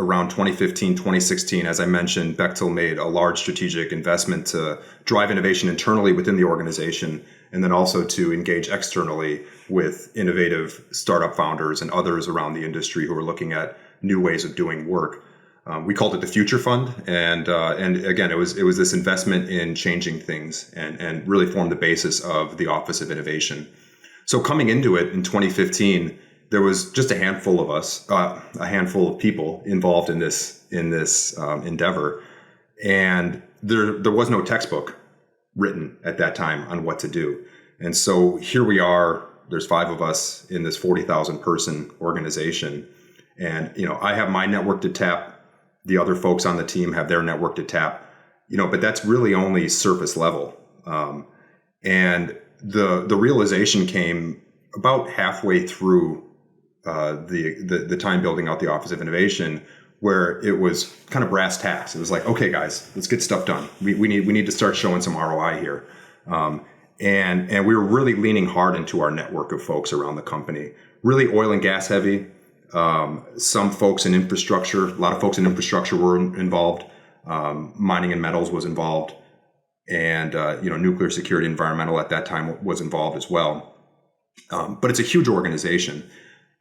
around 2015, 2016, as I mentioned, Bechtel made a large strategic investment to drive innovation internally within the organization, and then also to engage externally with innovative startup founders and others around the industry who are looking at new ways of doing work. We called it the Future Fund, and again, it was this investment in changing things, and really formed the basis of the Office of Innovation. So coming into it in 2015, there was just a handful of us, a handful of people involved in this endeavor, and there was no textbook written at that time on what to do. And so here we are. There's 5 of us in this 40,000 person organization, and I have my network to tap. The other folks on the team have their network to tap. But that's really only surface level. And the realization came about halfway through the time building out the Office of Innovation, where it was kind of brass tacks. It was like, okay, guys, let's get stuff done. We need to start showing some ROI here. And we were really leaning hard into our network of folks around the company, really oil and gas heavy. Some folks in infrastructure, a lot of folks in infrastructure were involved. Mining and metals was involved, and nuclear security, environmental at that time was involved as well. But it's a huge organization.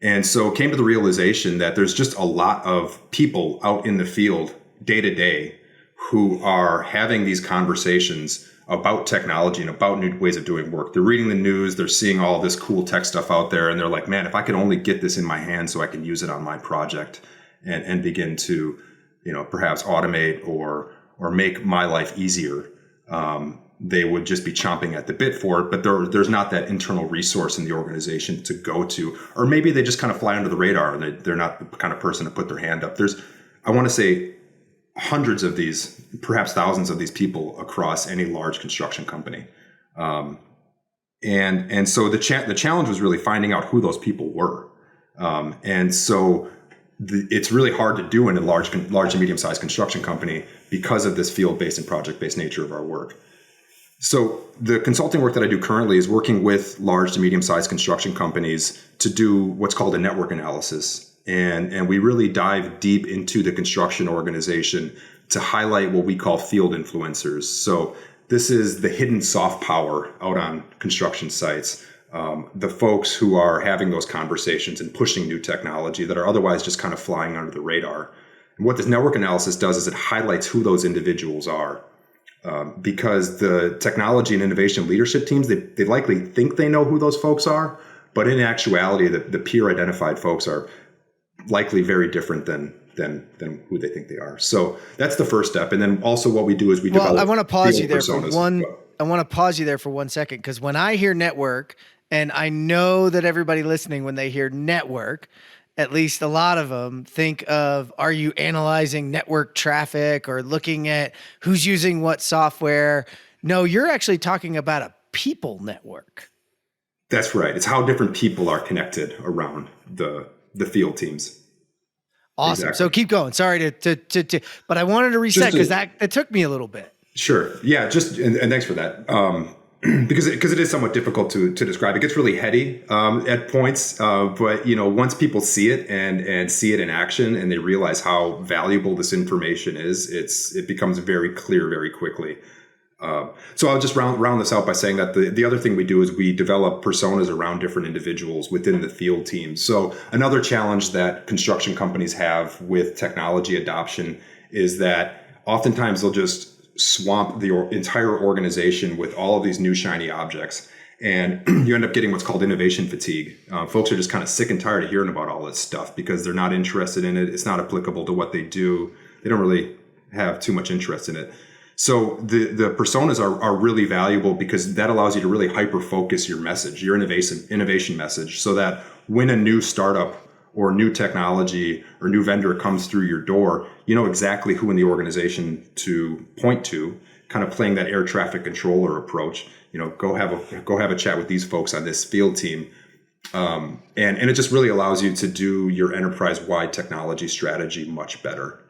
And so came to the realization that there's just a lot of people out in the field day to day who are having these conversations about technology and about new ways of doing work. They're reading the news, they're seeing all this cool tech stuff out there, and they're like, man, if I could only get this in my hands so I can use it on my project and begin to, perhaps automate or make my life easier, they would just be chomping at the bit for it. But there's not that internal resource in the organization to go to, or maybe they just kind of fly under the radar and they're not the kind of person to put their hand up. There's, I want to say, hundreds of these, perhaps thousands of these people across any large construction company. And so the challenge was really finding out who those people were. And so it's really hard to do in a large and medium-sized construction company because of this field-based and project-based nature of our work. So the consulting work that I do currently is working with large to medium-sized construction companies to do what's called a network analysis. And we really dive deep into the construction organization to highlight what we call field influencers. So this is the hidden soft power out on construction sites, the folks who are having those conversations and pushing new technology that are otherwise just kind of flying under the radar. And what this network analysis does is it highlights who those individuals are. Because the technology and innovation leadership teams, they likely think they know who those folks are, but in actuality, the peer identified folks are likely very different than who they think they are. So that's the first step. And then also what we do is we develop. I want to pause you there personas. I want to pause you there for 1 second, because when I hear network, and I know that everybody listening, when they hear network, at least a lot of them think of, are you analyzing network traffic or looking at who's using what software? No, you're actually talking about a people network. That's right. It's how different people are connected around the field teams. Awesome. Exactly. So keep going. Sorry to but I wanted to reset because that took me a little bit. Sure. Yeah. And thanks for that. Because it is somewhat difficult to describe. It gets really heady at points, but once people see it and see it in action, and they realize how valuable this information is, it becomes very clear very quickly. So I'll just round this out by saying that the other thing we do is we develop personas around different individuals within the field teams. So another challenge that construction companies have with technology adoption is that oftentimes they'll just swamp the entire organization with all of these new shiny objects, and you end up getting what's called innovation fatigue. Folks are just kind of sick and tired of hearing about all this stuff because they're not interested in it. It's not applicable to what they do. They don't really have too much interest in it. So the personas are really valuable because that allows you to really hyper focus your message, your innovation message, so that when a new startup or new technology or new vendor comes through your door, you know exactly who in the organization to point to, kind of playing that air traffic controller approach. Go have a chat with these folks on this field team. And it just really allows you to do your enterprise-wide technology strategy much better.